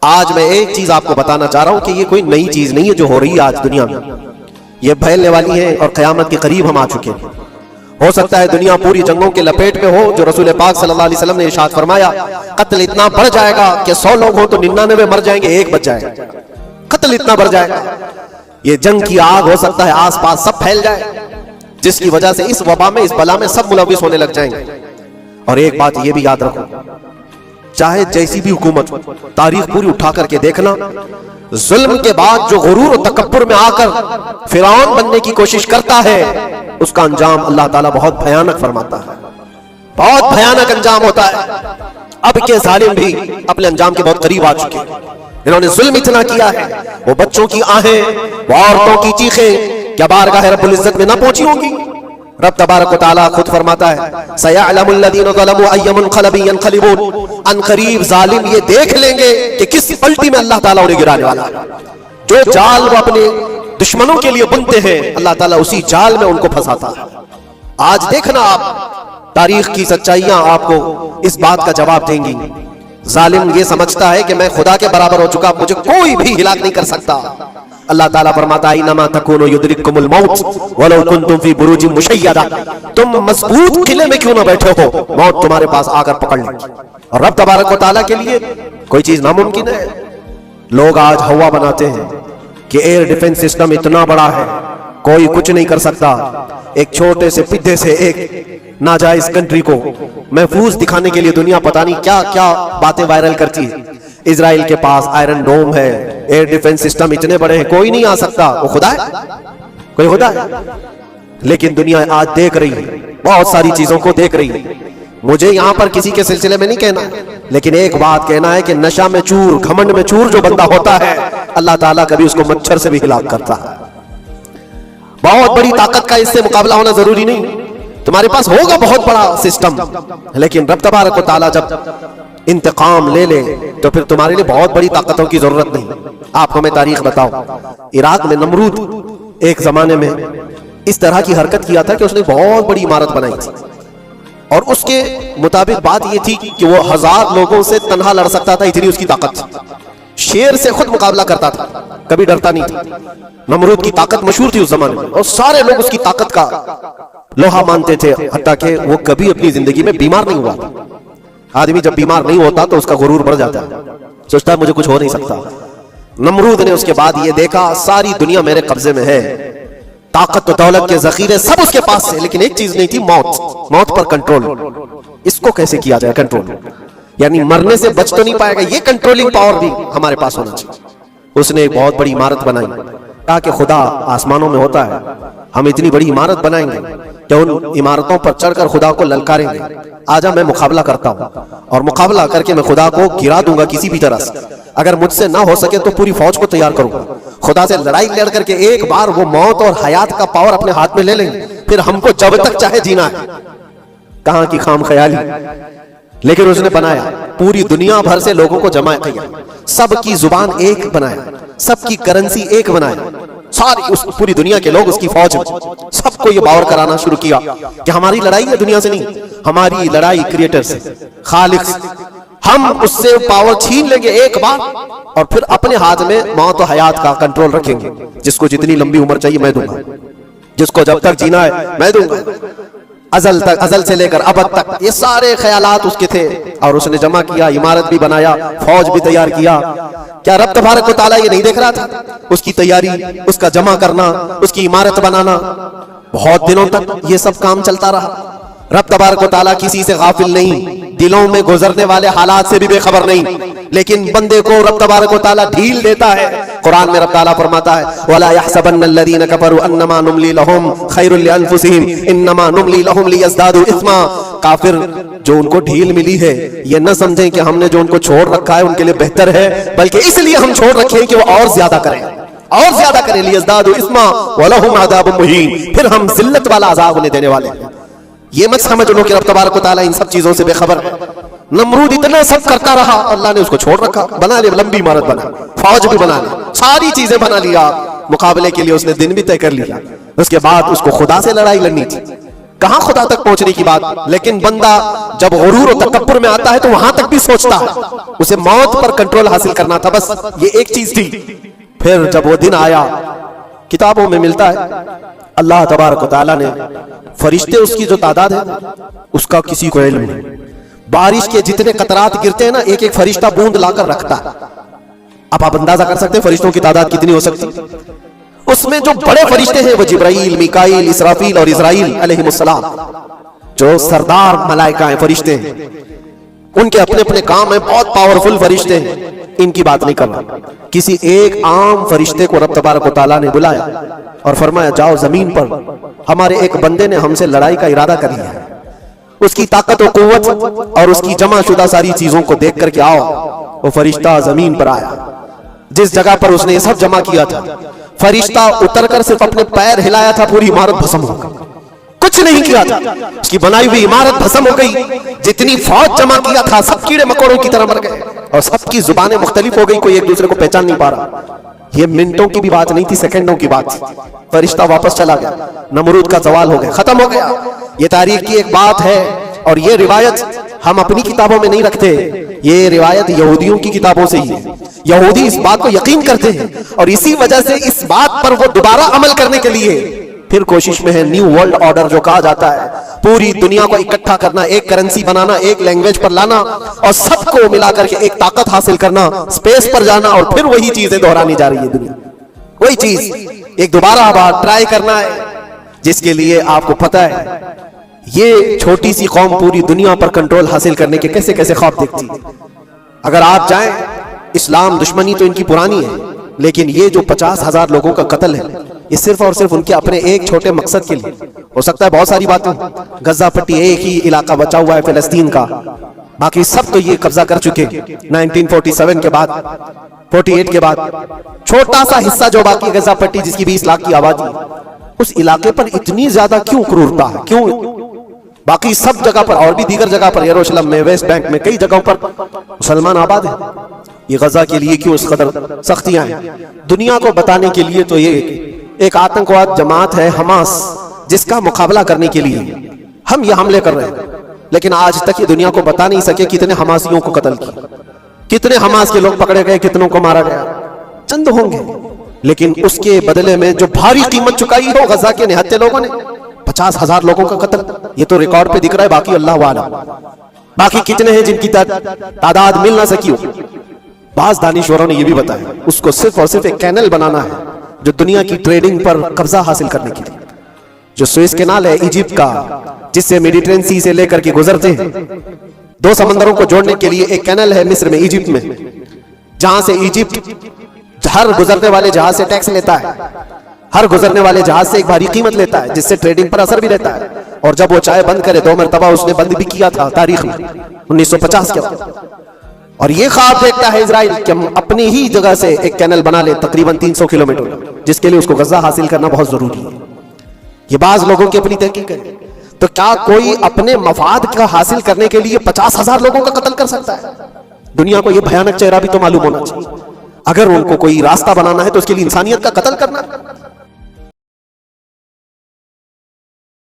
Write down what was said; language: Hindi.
आज मैं एक चीज आपको बताना चाह रहा हूं कि ये कोई नई चीज नहीं है जो हो रही है आज दुनिया में, ये फैलने वाली है और क़यामत के करीब हम आ चुके हैं। हो सकता है दुनिया पूरी जंगों के लपेट में हो, जो रसूल पाक सल्लल्लाहु अलैहि वसल्लम ने इरशाद फरमाया, कत्ल इतना बढ़ जाएगा कि 100 लोग हो तो 99 मर जाएंगे, एक बच जाएगा। कत्ल इतना बढ़ जाएगा, ये जंग की आग हो सकता है आसपास सब फैल जाए, जिसकी वजह से इस वबा में, इस बला में सब मुलविस होने लग जाएंगे। और एक बात ये भी याद रखो, चाहे जैसी भी हुकूमत, तारीख पूरी उठा करके देखना, जुल्म के बाद जो गुरूर और तकब्बुर में आकर फिरौन बनने की कोशिश करता है, उसका अंजाम अल्लाह ताला बहुत भयानक फरमाता है, बहुत भयानक अंजाम होता है। अब के जालिम भी अपने अंजाम के बहुत करीब आ चुके हैं। इन्होंने जुल्म इतना किया है, वो बच्चों की आहें, वो औरतों की चीखें क्या बारगाह रब्बुल इज्जत में ना पहुंची होंगी? रब तबारक व तआला खुद फरमाता है, सयअलमुल लज़ीना ज़लमू अय्युमुनक़लबिन यनक़लिबून, अनक़रीब जालिम ये देख लेंगे कि किस पलटी में अल्लाह ताला उन्हें गिराने वाला है। जो जाल वो अपने दुश्मनों के लिए बुनते हैं, अल्लाह ताला उसी जाल में उनको फंसाता है। आज देखना आप, तारीख की सच्चाइयां आपको इस बात का जवाब देंगी। जालिम ये समझता है कि मैं खुदा के बराबर हो चुका, मुझे कोई भी हिलाक नहीं कर सकता। अल्लाह ताला फरमाता है, इन्नमा तकूनु युद्रिकुमुल मौत वलौ कुंतुम फी बुरूजिन मुशय्यदा, तुम मजबूत किले में क्यों ना बैठे हो, मौत तुम्हारे पास आकर पकड़ ले। और रब तबारक व तआला के लिए कोई चीज नामुमकिन है। लोग आज हवा बनाते हैं कि एयर डिफेंस सिस्टम इतना बड़ा है, कोई कुछ नहीं कर सकता। एक छोटे से पिद्दे से एक नाजायज कंट्री को महफूज दिखाने के लिए दुनिया पता नहीं क्या क्या बातें वायरल करती है। इजराइल के पास आयरन डोम है, एयर डिफेंस सिस्टम इतने बड़े हैं, कोई नहीं आ सकता। वो खुदा है? कोई खुदा है? लेकिन दुनिया आज देख रही है, बहुत सारी चीजों को देख रही है। मुझे यहां पर किसी के सिलसिले में नहीं कहना, लेकिन एक बात कहना है कि नशा में चूर, घमंड में चूर जो बंदा होता है, अल्लाह ताला कभी उसको मच्छर से भी हिलाक करता है। बहुत बड़ी ताकत का इससे मुकाबला होना जरूरी नहीं, तुम्हारे पास होगा बहुत बड़ा सिस्टम, लेकिन रब तबारक व तआला जब इंतकाम ले ले तो फिर तुम्हारे लिए बहुत बड़ी ताकतों की जरूरत नहीं। आप हमें तारीख बताओ, इराक में नमरूद एक जमाने में इस तरह की हरकत किया था कि उसने बहुत बड़ी इमारत बनाई थी, और उसके मुताबिक बात यह थी कि वो 1000 लोगों से तन्हा लड़ सकता था, इतनी उसकी ताकत थी। शेर से खुद मुकाबला करता था, कभी डरता नहीं था। नमरूद की ताकत मशहूर थी उस जमाने में, और सारे लोग उसकी ताकत का लोहा मानते थे, हत्ता कि वो कभी अपनी जिंदगी में बीमार नहीं हुआ था। आदमी जब बीमार नहीं होता तो उसका गुरूर बढ़ जाता है, सोचता है मुझे कुछ हो नहीं सकता। नमरूद ने उसके बाद ये देखा, सारी दुनिया मेरे कब्जे में है, ताकत तो दौलत के जखीरे सब उसके पास है, लेकिन एक चीज नहीं थी, मौत। मौत पर कंट्रोल। इसको कैसे किया जाए कंट्रोल? यानी मरने से बच तो नहीं पाएगा, ये कंट्रोलिंग पावर भी हमारे पास होना चाहिए। उसने एक बहुत बड़ी इमारत बनाई, कहा कि खुदा आसमानों में होता है, हम इतनी बड़ी इमारत बनाएंगे कि उन इमारतों पर चढ़कर खुदा को ललकारेंगे, आजा मैं मुकाबला करता हूं, और मुकाबला करके मैं खुदा को गिरा दूंगा किसी भी तरह से। अगर मुझसे ना हो सके तो पूरी फौज को तैयार करूंगा, खुदा से लड़ाई लड़ करके एक बार वो मौत और हयात का पावर अपने हाथ में ले लेंगे, फिर हमको जब तक चाहे जीना है। कहां की खाम ख्याली, लेकिन उसने बनाया, पूरी दुनिया भर से लोगों को जमा किया, सबकी जुबान एक बनाया, सबकी करेंसी एक बनाया, सारी उस पूरी दुनिया के लोग उसकी फौज में, सबको ये बावर कराना शुरू किया कि हमारी लड़ाई है दुनिया से नहीं, हमारी लड़ाई क्रिएटर से, खालिक से। हम उससे पावर छीन लेंगे एक बार, और फिर अपने हाथ में मौत और हयात का कंट्रोल रखेंगे। जिसको जितनी लंबी उम्र चाहिए मैं दूंगा, जिसको जब तक जीना है मैं दूंगा, अजल तक, अजल से लेकर अब तक। ये सारे ख्यालात उसके थे, और उसने जमा किया, इमारत भी बनाया, फौज भी तैयार किया। क्या रब तबारक व तआला ये नहीं देख रहा था? उसकी तैयारी, उसका जमा करना, उसकी इमारत बनाना, बहुत दिनों तक ये सब काम चलता रहा। रब तबारक व तआला किसी से गाफिल नहीं, दिलों में गुजरने वाले हालात से भी बेखबर नहीं, लेकिन बंदे को रब तबारक व तआला ढील देता है। कुरान में रब तआला फरमाता है, वला यहसबन्नल्लज़ीना कफरू अन्नमा नुमली लहुम खैरुल लिअन्फुसिहिम इन्नमा नुमली लहुम लियज़दादू इस्मा। काफिर जो उनको ढील मिली है, ये न समझें कि हमने जो उनको छोड़ रखा है उनके लिए बेहतर है, बल्कि इसलिए हम छोड़ रखे हैं कि वो और ज्यादा करें, और ज्यादा करें। लियज़दादू इस्मा वलहुम अज़ाबुम मुहीन, फिर हम जिल्लत वाला अज़ाब उन्हें देने वाले हैं। ये मत समझ लो कि रब तबारक व तआला इन सब चीजों से बेखबर है। नमरूद इतना सब करता रहा, अल्लाह ने उसको छोड़ रखा, बना लिया, लंबी इमारत बना, फौज भी बना ली, सारी चीजें बना लिया। मुकाबले के लिए उसने दिन भी तय कर लिया। उसके बाद उसको खुदा से लड़ाई लड़नी थी। कहां खुदा तक पहुंचने की बात। लेकिन बंदा जब गुरूर और तकब्बुर में आता है तो वहां तक भी सोचता है, उसे मौत पर कंट्रोल हासिल करना था, बस ये एक चीज थी। फिर जब वो दिन आया, किताबों में मिलता है अल्लाह तबारक व तआला ने फरिश्ते उसकी जो तादाद है उसका किसी को इल्म नहीं। बारिश के जितने कतरात गिरते हैं ना, एक एक फरिश्ता बूंद लाकर रखता है। अब आप अंदाजा कर सकते हैं फरिश्तों की तादाद कितनी हो सकती है। उसमें जो बड़े फरिश्ते हैं वो जिब्राइल, मीकाईल, इसराफील और इज़राइल अलैहिमुस्सलाम, जो सरदार मलाइका फरिश्ते हैं, उनके अपने अपने काम है, बहुत पावरफुल फरिश्ते हैं। इनकी बात नहीं कर रहा, किसी एक आम फरिश्ते को रब तबारक व तआला ने बुलाया और फरमाया जाओ जमीन पर हमारे एक बंदे ने हमसे लड़ाई का इरादा कर लिया है, उसकी ताकत और कुव्वत और उसकी जमाशुदा सारी चीजों को देख करके आओ। वो फरिश्ता जमीन पर आया, जिस जगह पर उसने ये सब जमा किया था, फरिश्ता उतरकर सिर्फ अपने पैर हिलाया था, पूरी इमारत भस्म हो गई। कुछ नहीं किया था, उसकी बनाई हुई इमारत भस्म हो गई। जितनी फौज जमा किया था सब कीड़े मकोड़ों की तरह मर गए और सबकी जुबानें मुख्तलिफ हो गई, कोई एक दूसरे को पहचान नहीं पा रहा। ये मिनटों की भी बात नहीं थी, सेकंडों की बात। फरिश्ता वापस चला गया, नमरूद का सवाल हो गया, खत्म हो गया। ये तारीख की एक बात है और ये रिवायत हम अपनी किताबों में नहीं रखते, ये रिवायत यहूदियों की किताबों से ही है। यहूदी इस बात को यकीन करते हैं और इसी वजह से इस बात पर वो दोबारा अमल करने के लिए फिर कोशिश में है। न्यू वर्ल्ड ऑर्डर जो कहा जाता है, पूरी दुनिया को इकट्ठा करना, एक करेंसी बनाना, एक लैंग्वेज पर लाना और सबको मिलाकर के एक ताकत हासिल करना, स्पेस पर जाना और फिर वही चीजें दोहरानी जा रही है दुनिया। वही चीज एक दोबारा बार ट्राई करना है, जिसके लिए आपको पता है ये छोटी सी कौम पूरी दुनिया पर कंट्रोल हासिल करने के कैसे कैसे ख्वाब देखती है। अगर आप जाएं, इस्लाम दुश्मनी तो इनकी पुरानी है, लेकिन ये जो 50,000 लोगों का कत्ल है, ये सिर्फ और सिर्फ उनके अपने एक छोटे मकसद के लिए। हो सकता है बहुत सारी बातें, गजा पट्टी एक ही इलाका बचा हुआ है फिलिस्तीन का, बाकी सब तो ये कब्जा कर चुके 1947 के बाद, 48 के बाद। छोटा सा हिस्सा जो बाकी गजा पट्टी, जिसकी 20 लाख की आबादी, उस इलाके पर इतनी ज्यादा क्यों क्रूरता है, क्यों? बाकी सब जगह पर और भी दीगर जगह पर, यरूशलेम में, वेस्ट बैंक में, कई जगहों पर मुसलमान आबाद है। ये गजा के लिए क्यों इस कदर सख्तियां हैं? दुनिया को बताने के लिए तो ये एक आतंकवाद जमात है हमास, जिसका मुकाबला करने के लिए हम ये हमले कर रहे हैं। लेकिन आज तक ये दुनिया को बता नहीं सके कितने हमासियों को कत्ल किया, कितने हमास के लोग पकड़े गए, कितनों को मारा गया, चंद होंगे। लेकिन उसके बदले में जो भारी कीमत चुकाई हो गजा के निहत्थे लोगों ने, 50,000 लोगों का कत्ल, ये तो रिकॉर्ड पे दिख रहा है। बाकी अल्लाह वाला, बाकी कितने हैं जिनकी तादाद मिल ना सकी हो। बाज दानिश्वरों ने यह भी बताया उसको सिर्फ और सिर्फ एक कैनल बनाना है जो दुनिया की ट्रेडिंग पर कब्जा हासिल करने के लिए। जो सुएज कैनाल है इजिप्ट का, जिससे मेडिटेरेनियन सी से लेकर के गुजरते हैं, 2 समंदरों को जोड़ने के लिए एक कैनल है मिस्र में, इजिप्ट में, जहां से इजिप्ट हर गुजरने वाले जहाज से टैक्स लेता है, हर गुजरने वाले जहाज से एक भारी कीमत लेता है, जिससे ट्रेडिंग पर असर भी रहता है। और जब वो चाहे बंद करे, 2 मरतबा उसने बंद भी किया था तारीख में 1950 के बाद। और ये ख्वाब देखता है इजराइल कि हम अपनी ही जगह से एक कैनल बना ले तकरीबन 300 किलोमीटर, जिसके लिए उसको गजा हासिल करना बहुत जरूरी है। ये बाज लोगों की अपनी तहकीक है। तो क्या कोई अपने मफाद का हासिल करने के लिए 50,000 लोगों का कत्ल कर सकता है? दुनिया को यह भयानक चेहरा भी तो मालूम होना चाहिए। अगर उनको कोई रास्ता बनाना है तो उसके लिए इंसानियत का कत्ल करना